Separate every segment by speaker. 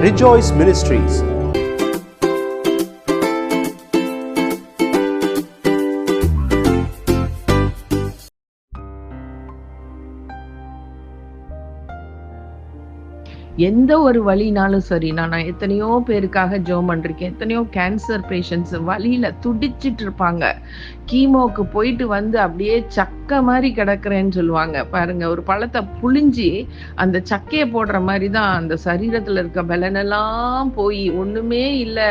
Speaker 1: Rejoice Ministries.
Speaker 2: எந்த ஒரு வலினாலும் சரி, நான் எத்தனையோ பேருக்காக ஜெபம் பண்ணிருக்கேன். எத்தனையோ கேன்சர் பேஷண்ட்ஸ் வலியில துடிச்சிட்டு இருப்பாங்க. கீமோக்கு போயிட்டு வந்து அப்படியே சக்க மாரி கிடக்குறேன்னு சொல்லுவாங்க. பாருங்க, ஒரு பழத்த புழிஞ்சி அந்த சக்கைய போடுற மாரி தான் அந்த சரீரத்துல இருக்க பலனெல்லாம் போய் ஒண்ணுமே இல்ல.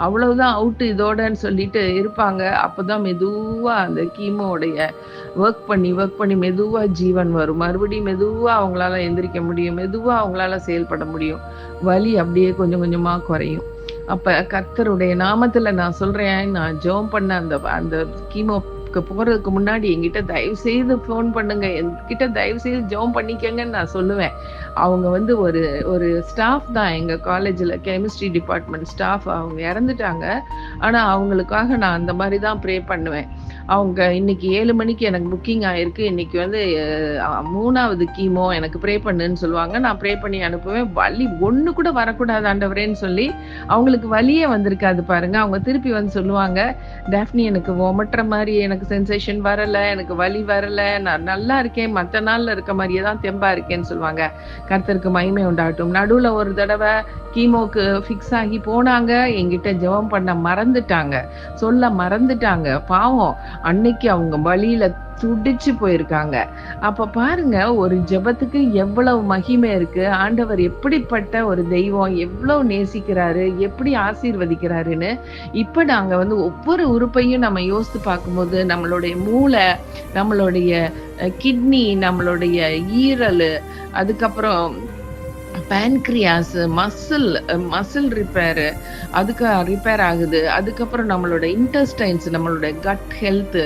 Speaker 2: அவ்வளவுதான் அவுட் இதோடன்னு சொல்லிட்டு இருப்பாங்க. அப்பதான் மெதுவா அந்த கீமோடைய ஒர்க் பண்ணி மெதுவா ஜீவன் வரும். மறுபடியும் மெதுவா அவங்களால எந்திரிக்க முடியும். மெதுவா அவங்களால செயல்பட முடியும். வலி அப்படியே கொஞ்சம் கொஞ்சமா குறையும். அப்ப கர்த்தருடைய நாமத்துல நான் சொல்றேன், நான் ஜெபம் பண்ண அந்த அந்த கீமோக்கு போறதுக்கு முன்னாடி என்கிட்ட தயவு செய்து ஃபோன் பண்ணுங்க. என்கிட்ட தயவு செய்து ஜெபம் பண்ணிக்கங்கன்னு நான் சொல்லுவேன். அவங்க வந்து ஒரு ஒரு ஸ்டாஃப் தான் எங்க காலேஜ்ல கெமிஸ்ட்ரி டிபார்ட்மெண்ட் ஸ்டாஃப். அவங்க இறந்துட்டாங்க. ஆனா அவங்களுக்காக நான் அந்த மாதிரி தான் ப்ரே பண்ணுவேன். அவங்க இன்னைக்கு 7 மணிக்கு எனக்கு புக்கிங் ஆயிருக்கு. இன்னைக்கு வந்து 3வது கீமோ எனக்கு ப்ரே பண்ணுன்னு சொல்லுவாங்க. நான் ப்ரே பண்ணி அனுப்புவேன். வலி ஒண்ணு கூட வரக்கூடாது ஆண்டவரேன்னு சொல்லி அவங்களுக்கு வலியே வந்திருக்காது பாருங்க. அவங்க திருப்பி வந்து சொல்லுவாங்க, டாஃப்னி எனக்கு ஒமட்டுற மாதிரி எனக்கு சென்சேஷன் வரல, எனக்கு வலி வரல, நான் நல்லா இருக்கேன், மற்ற நாள்ல இருக்க மாதிரியே தான் தெம்பா இருக்கேன்னு சொல்லுவாங்க. கர்த்தருக்கு மகிமை உண்டாகட்டும். நடுவுல ஒரு தடவை கீமோக்கு ஃபிக்ஸ் ஆகி போனாங்க. என்கிட்ட ஜெபம் பண்ண மறந்துட்டாங்க, சொல்ல மறந்துட்டாங்க. பாவம், அன்னைக்கு அவங்க வலியில துடிச்சு போயிருக்காங்க. அப்ப பாருங்க, ஒரு ஜெபத்துக்கு எவ்வளவு மகிமை இருக்கு. ஆண்டவர் எப்படிப்பட்ட ஒரு தெய்வம், எவ்வளவு நேசிக்கிறாரு, எப்படி ஆசீர்வதிக்கிறாருன்னு இப்ப நாங்க வந்து ஒவ்வொரு உறுப்பையும் நம்ம யோசித்து பார்க்கும்போது, நம்மளுடைய மூளை, நம்மளுடைய கிட்னி, நம்மளுடைய ஈரல், அதுக்கப்புறம் பேன்க்ரியாஸ், மசில் ரிப்பேர், அதுக்கு ரிப்பேர் ஆகுது. அதுக்கப்புறம் நம்மளோட இன்டெஸ்டைன்ஸ், நம்மளோட கட் ஹெல்த்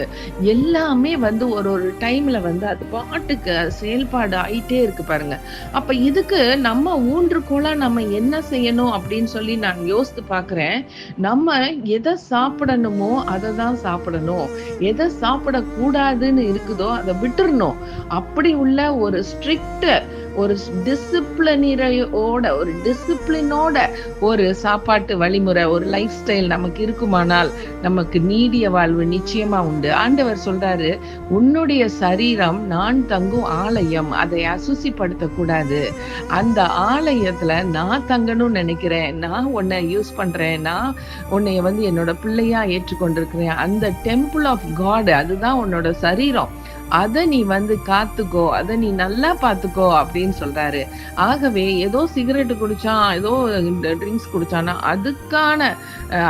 Speaker 2: எல்லாமே வந்து ஒரு ஒரு டைம்ல வந்து அது பாட்டுக்கு செயல்பாடு ஆயிட்டே இருக்கு பாருங்க. அப்ப இதுக்கு நம்ம ஊன்றுகோலா நம்ம என்ன செய்யணும் அப்படின்னு சொல்லி நான் யோசித்து பார்க்கிறேன். நம்ம எதை சாப்பிடணுமோ அதை தான் சாப்பிடணும். எதை சாப்பிடக்கூடாதுன்னு இருக்குதோ அதை விட்டுறணும். அப்படி உள்ள ஒரு ஸ்ட்ரிக்ட், ஒரு டிசிப்ளினோட ஒரு சாப்பாட்டு வழிமுறை, ஒரு லைஃப் ஸ்டைல் நமக்கு இருக்குமானால் நமக்கு நீடிய வாழ்வு நிச்சயமா உண்டு. ஆண்டவர் சொல்றாரு, உன்னுடைய சரீரம் நான் தங்கும் ஆலயம், அதை அசுசிப்படுத்த கூடாது. அந்த ஆலயத்துல நான் தங்கணும்னு நினைக்கிறேன், நான் உன்னை யூஸ் பண்றேன், நான் உன்னைய வந்து என்னோட பிள்ளையா ஏற்றுக்கொண்டிருக்கிறேன். அந்த டெம்பிள் ஆஃப் காட், அதுதான் உன்னோட சரீரம். அதை நீ வந்து காத்துக்கோ, அதை நீ நல்லா பாத்துக்கோ அப்படின்னு சொல்றாரு. ஆகவே ஏதோ சிகரெட் குடிச்சான், ஏதோ ட்ரிங்க்ஸ் குடிச்சானா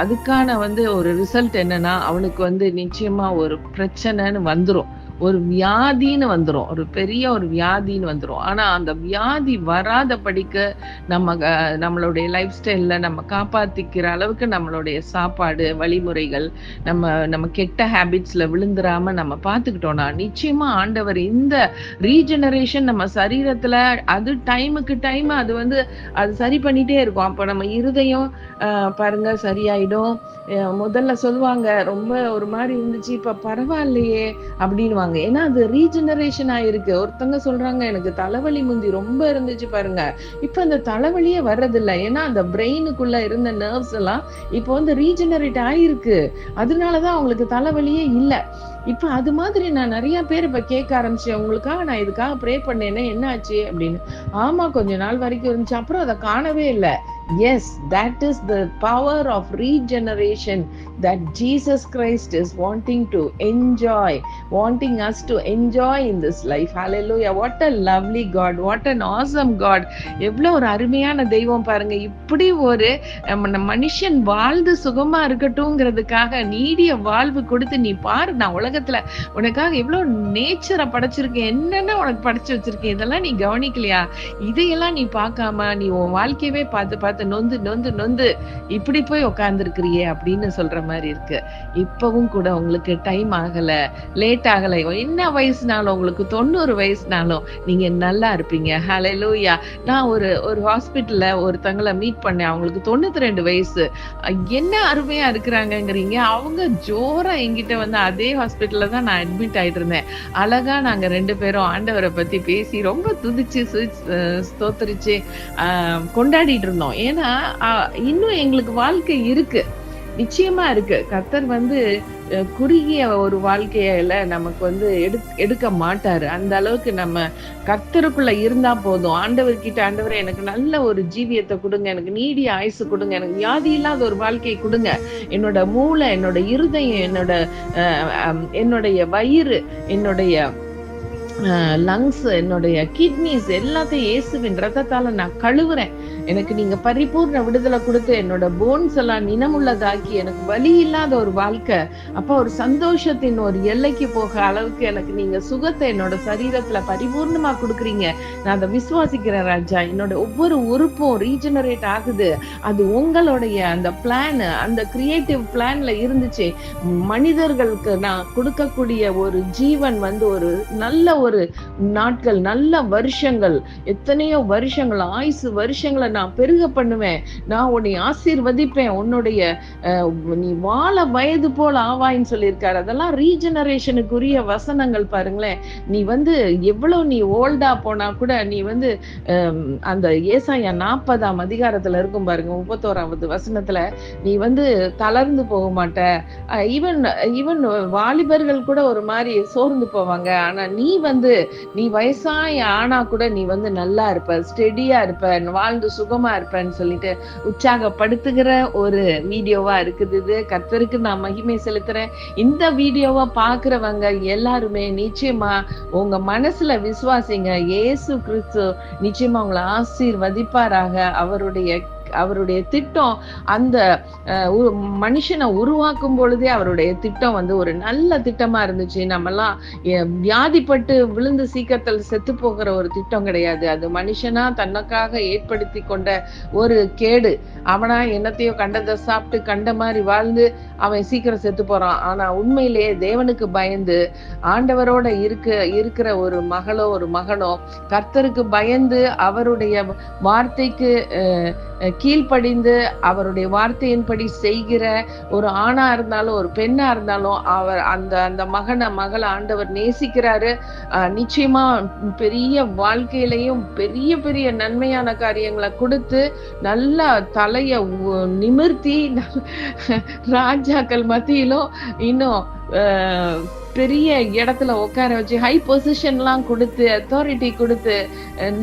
Speaker 2: அதுக்கான வந்து ஒரு ரிசல்ட் என்னன்னா, அவனுக்கு வந்து நிச்சயமா ஒரு பிரச்சனைன்னு வந்துரும், ஒரு வியாதின்னு வந்துரும், ஒரு பெரிய ஒரு வியாதின்னு வந்துரும். ஆனா அந்த வியாதி வராத படிக்க நம்மளுடைய லைஃப் ஸ்டைல்ல நம்ம காப்பாத்திக்கிற அளவுக்கு நம்மளுடைய சாப்பாடு வழிமுறைகள், நம்ம கெட்ட ஹேபிட்ஸ்ல விழுந்துராம நம்ம பாத்துக்கிட்டோம்னா நிச்சயமா ஆண்டவர் இந்த ரீஜெனரேஷன் நம்ம சரீரத்துல அது டைமுக்கு டைம் அது வந்து அது சரி பண்ணிட்டே இருக்கும். அப்ப நம்ம இருதயம் பாருங்க சரியாயிடும். முதல்ல சொல்லுவாங்க ரொம்ப ஒரு மாதிரி இருந்துச்சு, இப்ப பரவாயில்லையே அப்படின்னுவாங்க. ஏன்னா அது ரீஜெனரேஷன் ஆயிருக்கு. ஒருத்தங்க சொல்றாங்க, எனக்கு தலைவலி முந்தி ரொம்ப இருந்துச்சு பாருங்க, இப்ப அந்த தலைவலியே வர்றதில்லை. ஏன்னா அந்த பிரெயினுக்குள்ள இருந்த நர்வ்ஸ் எல்லாம் இப்போ வந்து ரீஜெனரேட் ஆயிருக்கு. அதனாலதான் அவங்களுக்கு தலைவலியே இல்லை. இப்ப அது மாதிரி நான் நிறைய பேர் இப்ப கேட்க ஆரம்பிச்சேன், உங்களுக்காக நான் இதுக்காக ப்ரே பண்ணேனே என்ன ஆச்சு அப்படின்னு. ஆமா, கொஞ்ச நாள் வரைக்கும் இருந்துச்சு, அப்புறம் அதை காணவே இல்லை. Yes, that is the power of regeneration that Jesus Christ is wanting us to enjoy in this life. Hallelujah. What a lovely God. What an awesome God. எவ்வளவு ஒரு அருமையான தெய்வம் பாருங்க. இப்படி ஒரு மனுஷன் வாழ்ந்து சுகமா இருக்கட்டும்ங்கிறதுக்காக நீடிய வாழ்வு கொடுத்து, நீ பாரு, நான் உலகத்துல உனக்காக எவ்வளவு நேச்சரை படைச்சிருக்கேன், என்னென்ன உனக்கு படைச்சு வச்சிருக்கேன், இதெல்லாம் நீ கவனிக்கலையா? இதையெல்லாம் நீ பார்க்காம நீ உன் வாழ்க்கையவே பார்த்து பார்த்து நொந்து நொந்து நொந்து இப்படி போய் உட்கார்ந்துருக்கிறியே அப்படின்னு சொல்ற மாதிரி இருக்கு. இப்பவும் கூட உங்களுக்கு டைம் ஆகல, லேட் ஆகல, என்ன வயசுனாலும் உங்களுக்கு 90 வயசுனாலும் நீங்க நல்லா இருப்பீங்க. ஹalleluya. நான் ஒரு ஹாஸ்பிட்டல்ல ஒருத்தங்கள மீட் பண்ணேன். அவங்களுக்கு 92 வயசு. என்ன அருமையா இருக்கிறாங்கங்கிறீங்க. அவங்க ஜோரா என்கிட்ட வந்து அதே ஹாஸ்பிட்டல்ல தான் நான் அட்மிட் ஆயிட்டு இருந்தேன். அழகா நாங்க 2 பேரும் ஆண்டவரை பத்தி பேசி ரொம்ப துதிச்சு ஸ்தோத்தரிச்சு கொண்டாடிட்டு இருந்தோம். ஏன்னா இன்னும் எங்களுக்கு வாழ்க்கை இருக்கு, நிச்சயமா இருக்கு. கர்த்தர் வந்து குறுகிய ஒரு வாழ்க்கையில நமக்கு வந்து எடுக்க மாட்டாரு. அந்த அளவுக்கு நம்ம கர்த்தருக்குள்ள இருந்தா போதும். ஆண்டவர்கிட்ட, ஆண்டவரே எனக்கு நல்ல ஒரு ஜீவியத்தை கொடுங்க, எனக்கு நீடிய ஆயுசு கொடுங்க, எனக்கு வியாதி இல்லாத ஒரு வாழ்க்கையை கொடுங்க, என்னோட மூளை, என்னோட இருதயம், என்னுடைய வயிறு, என்னுடைய லங்ஸ், என்னுடைய கிட்னிஸ் எல்லாத்தையும் இயேசுவின் ரத்தத்தால நான் கழுவுறேன். எனக்கு நீங்க பரிபூர்ண விடுதலை கொடுத்து என்னோட போன்ஸ் எல்லாம் நினமுள்ளதாக்கி எனக்கு வலி இல்லாத ஒரு வாழ்க்கை, அப்ப ஒரு சந்தோஷத்தின் ஒரு எல்லைக்கு போக அளவுக்கு எனக்கு நீங்க சுகத்தை என்னோட சரீரத்துல பரிபூர்ணமா கொடுக்குறீங்க. நான் அதை விசுவாசிக்கிறேன் ராஜா. என்னோட ஒவ்வொரு உறுப்பும் ரீஜெனரேட் ஆகுது. அது உங்களுடைய அந்த பிளான், அந்த கிரியேட்டிவ் பிளான்ல இருந்துச்சு. மனிதர்களுக்கு நான் கொடுக்கக்கூடிய ஒரு ஜீவன் வந்து ஒரு நல்ல ஒரு நாட்கள், நல்ல வருஷங்கள், எத்தனையோ வருஷங்கள், ஆயுசு வருஷங்களை நான் பெருக பண்ணுவேன். நான் உன்னை ஆசீர்வதிப்பேன். உன்னுடைய நீ வாழ வயது போல ஆவாயின்னு சொல்லியிருக்காரு. அதெல்லாம் ரீஜெனரேஷனுக்குரிய வசனங்கள் பாருங்களேன். நீ வந்து எவ்வளவு நீ ஓல்டா போனா கூட நீ வந்து அந்த ஏசாயா 40ஆம் அதிகாரத்துல இருக்கும் பாருங்க, 31வது வசனத்துல நீ வந்து தளர்ந்து போக மாட்ட. ஈவன் வாலிபர்கள் கூட ஒரு மாதிரி சோர்ந்து போவாங்க. ஆனா நீ வயசாய ஆனா கூட நீ வந்து நல்லா இருப்ப, ஸ்டெடியா இருப்ப, வாழ்ந்து சுகமா இருப்பேன்னு சொல்லிட்டு உற்சாகப்படுத்துகிற ஒரு வீடியோவா இருக்குது இது. கர்த்தருக்கு நான் மகிமை செலுத்துறேன். இந்த வீடியோவை பாக்குறவங்க எல்லாருமே நிச்சயமா உங்க மனசுல விசுவாசிங்க. இயேசு கிறிஸ்து நிச்சயமா உங்களை ஆசீர்வதிப்பாராக. அவருடைய திட்டம் அந்த மனுஷனை உருவாக்கும் பொழுதே அவருடைய திட்டம் வந்து ஒரு நல்ல திட்டமா இருந்துச்சு. நம்மெல்லாம் வியாதிப்பட்டு விழுந்து சீக்கிரத்தில் செத்து போகிற ஒரு திட்டம் கிடையாது. அது மனுஷனா தனக்காக ஏற்படுத்தி கொண்ட ஒரு கேடு. அவனா என்னத்தையோ கண்டதை சாப்பிட்டு கண்ட மாதிரி வாழ்ந்து அவன் சீக்கிரம் செத்து போறான். ஆனா உண்மையிலேயே தேவனுக்கு பயந்து ஆண்டவரோட இருக்கிற ஒரு மகளோ ஒரு மகனோ கர்த்தருக்கு பயந்து அவருடைய வார்த்தைக்கு கீழ்ப்படிந்து அவருடைய வார்த்தையின்படி செய்கிற ஒரு ஆணா இருந்தாலும் ஒரு பெண்ணா இருந்தாலும் அவர் அந்த மகளை ஆண்டவர் நேசிக்கிறாரு. நிச்சயமா பெரிய வாழ்க்கையிலையும் பெரிய பெரிய நன்மையான காரியங்களை கொடுத்து நல்லா தலைய நிமிர்த்தி ராஜாக்கள் மத்தியிலும் இன்னும் பெரிய இடத்துல உட்கார வச்சு ஹை பொசிஷன்லாம் கொடுத்து அத்தாரிட்டி கொடுத்து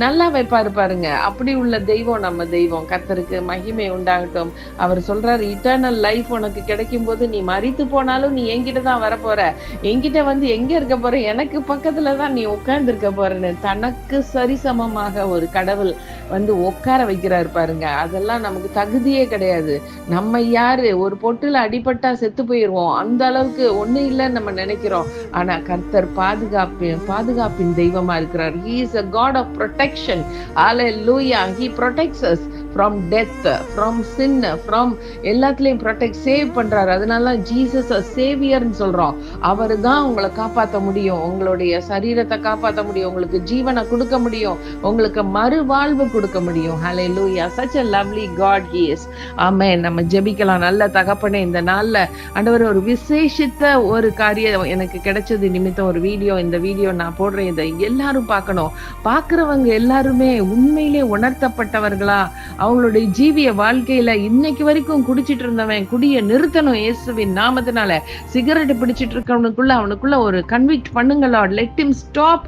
Speaker 2: நல்லா வைப்பாரு பாருங்க. அப்படி உள்ள தெய்வம் நம்ம தெய்வம். கர்த்தருக்கு மகிமை உண்டாகட்டும். அவர் சொல்றாரு, இட்டர்னல் லைஃப் உனக்கு கிடைக்கும் போது நீ மரித்து போனாலும் நீ என்கிட்ட தான் வரப்போற, என்கிட்ட வந்து எங்க இருக்க போற, எனக்கு பக்கத்துலதான் நீ உட்கார்ந்து இருக்க போறன்னு தனக்கு சரிசமமாக ஒரு கடவுள் வந்து உட்கார வைக்கிறாரு பாருங்க. அதெல்லாம் நமக்கு தகுதியே கிடையாது. நம்ம யாரு, ஒரு பொட்டுல அடிபட்டா செத்து போயிருவோம், அந்த அளவுக்கு ஒண்ணு இல்லைன்னு நம்ம நினைக்கிறோம். ஆனா கர்த்தர் பாதுகாப்பின் தெய்வமா இருக்கிறார். He is a God of protection. Hallelujah. He protects us from death, from sin, from எல்லாத்துலயும் protect, save பண்றாரு. அதனால ஜீசஸ் சேவியர்னு சொல்றோம். அவரு தான் உங்களை காப்பாற்ற முடியும், உங்களுடைய சரீரத்தை காப்பாற்ற முடியும், உங்களுக்கு ஜீவனை கொடுக்க முடியும், உங்களுக்கு மறுவாழ்வு கொடுக்க முடியும். Hallelujah. Such a lovely God he is. Amen. நம்ம ஜெபிக்கலாம். நல்ல தகப்பனே, இந்த நாள்ல ஆண்டவர் ஒரு விசேஷித்த ஒரு காரியம் எனக்கு கிடைச்சது நிமித்தம் ஒரு வீடியோ, இந்த வீடியோ நான் போடுறேன். இதை எல்லாரும் பார்க்கணும். பார்க்கிறவங்க எல்லாருமே உண்மையிலே உணர்த்தப்பட்டவர்களா, அவங்களுடைய ஜீவிய வாழ்க்கையில இன்னைக்கு வரைக்கும் குடிச்சிட்டு இருந்தவன் குடிய நிறுத்தணும் இயேசுவின் நாமத்தினால. சிகரெட் பிடிச்சிட்டு இருக்கவனுக்குள்ள அவனுக்குள்ள ஒரு கன்விக்ட் பண்ணுங்க lord. Let him stop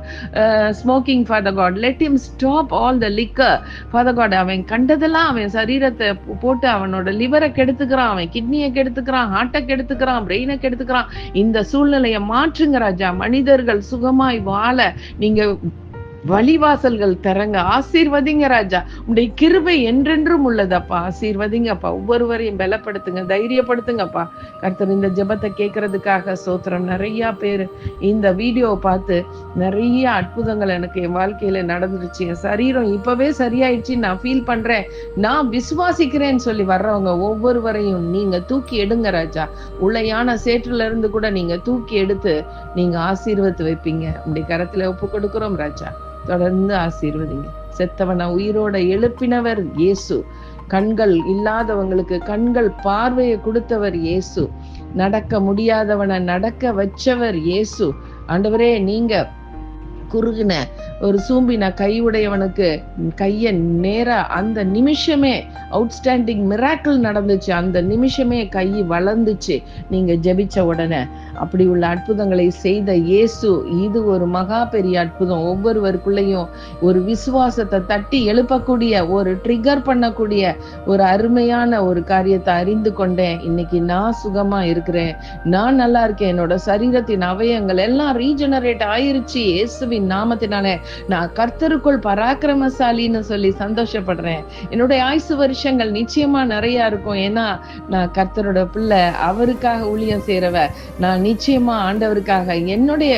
Speaker 2: smoking father God. Let him stop all the liquor father God. அவன் கண்டதெல்லாம் அவன் சரீரத்தை போட்டு அவனோட லிவரை கெடுத்துக்கிறான், அவன் கிட்னியை கெடுத்துக்கிறான், ஹார்ட்டை கெடுத்துக்கிறான், பிரெயினை கெடுத்துக்கிறான். இந்த சூழ்நிலையை மாற்றுங்க ராஜா. மனிதர்கள் சுகமாய் வாழ நீங்க வழிவாசல்கள் திறங்க. ஆசீர்வதிங்க ராஜா. உடைய கிருபை என்றென்றும் உள்ளதப்பா. ஆசீர்வதிங்கப்பா. ஒவ்வொருவரையும் பலப்படுத்துங்க, தைரியப்படுத்துங்கப்பா. கர்த்தர் இந்த ஜெபத்தை கேட்கறதுக்காக ஸ்தோத்திரம். நிறைய பேர் இந்த வீடியோவை பார்த்து நிறைய அற்புதங்கள் எனக்கு என் வாழ்க்கையில நடந்துருச்சு, என் சரீரம் இப்பவே சரியாயிடுச்சு, நான் ஃபீல் பண்றேன், நான் விசுவாசிக்கிறேன்னு சொல்லி வர்றவங்க ஒவ்வொருவரையும் நீங்க தூக்கி எடுங்க ராஜா. உளையான சேற்றுல இருந்து கூட நீங்க தூக்கி எடுத்து நீங்க ஆசீர்வத்து வைப்பீங்க. உடைய கரத்துல ஒப்பு கொடுக்கிறோம் ராஜா. தொடர்ந்து ஆசீர்வதிங்க. செத்தவனை உயிரோட எழுப்பினவர் இயேசு. கண்கள் இல்லாதவங்களுக்கு கண்கள் பார்வையை கொடுத்தவர் இயேசு. நடக்க முடியாதவனை நடக்க வச்சவர் இயேசு. ஆண்டவரே, நீங்க குறுகின ஒரு சூம்பின கையுடையவனுக்கு கைய நேரா அந்த நிமிஷமே அவுட்ஸ்டாண்டிங் மிராக்கிள் நடந்துச்சு. அந்த நிமிஷமே கை வளர்ந்துச்சு நீங்க ஜெபிச்ச உடனே. அப்படி உள்ள அற்புதங்களை செய்த இயேசு இது ஒரு மகா பெரிய அற்புதம். ஒவ்வொருவருக்குள்ளேயும் ஒரு விசுவாசத்தை தட்டி எழுப்பக்கூடிய, ஒரு ட்ரிகர் பண்ணக்கூடிய ஒரு அருமையான ஒரு காரியத்தை அறிந்து கொண்டேன். இன்னைக்கு நான் சுகமா இருக்கிறேன், நான் நல்லா இருக்கேன், என்னோட சரீரத்தின் அவயங்கள் எல்லாம் ரீஜெனரேட் ஆயிருச்சு இயேசுவின் நாமத்தினாலே. நான் கர்த்தருக்குள் பராக்கிரமசாலின்னு சொல்லி சந்தோஷப்படுறேன். என்னுடைய ஆயுசு வருஷங்கள் நிச்சயமா நிறைய இருக்கும். ஏன்னா நான் கர்த்தரோட பிள்ளை, அவருக்காக ஊழியம் செய்யறவ. நான் நிச்சயமா ஆண்டவருக்காக என்னுடைய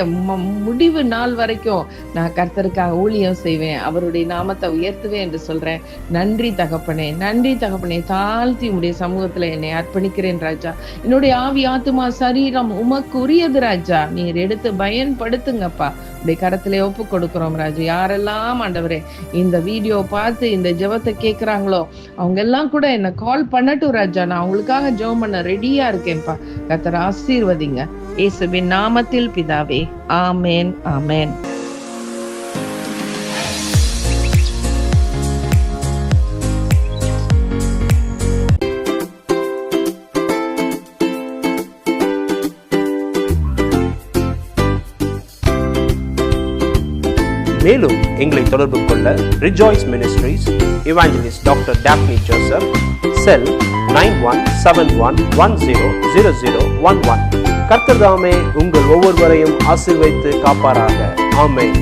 Speaker 2: முடிவு நாள் வரைக்கும் நான் கர்த்தருக்காக ஊழியம் செய்வேன், அவருடைய நாமத்தை உயர்த்துவேன் என்று சொல்றேன். நன்றி தகப்பனே, நன்றி தகப்பனே. தாழ்த்தி உடைய சமூகத்துல என்னை அர்ப்பணிக்கிறேன் ராஜா. என்னுடைய ஆவி, ஆத்துமா, சரீரம் உமக்கு உரியது ராஜா. நீர் எடுத்து பயன்படுத்துங்கப்பா. உடைய கரத்திலே ஒப்பு கொடுக்கிறோம் ராஜா. யாரெல்லாம் ஆண்டவரே இந்த வீடியோ பார்த்து இந்த ஜெபத்தை கேட்கிறாங்களோ அவங்க எல்லாம் கூட என்ன கால் பண்ணட்டும் ராஜா. நான் அவங்களுக்காக ஜெபம் பண்ண ரெடியா இருக்கேன்ப்பா. கர்த்தர் ஆசீர்வதிங்க இயேசுவின் நாமத்தில் பிதாவே. ஆமென், ஆமென்.
Speaker 1: மேலும் எங்களை தொடர்பு கொள்ள Rejoice Ministries, evangelist doctor Daphne Joseph, cell 9171100011. கர்த்தர் தாமே உங்கள் ஒவ்வொருவரையும் ஆசீர்வதித்து காப்பாராக. ஆமென்.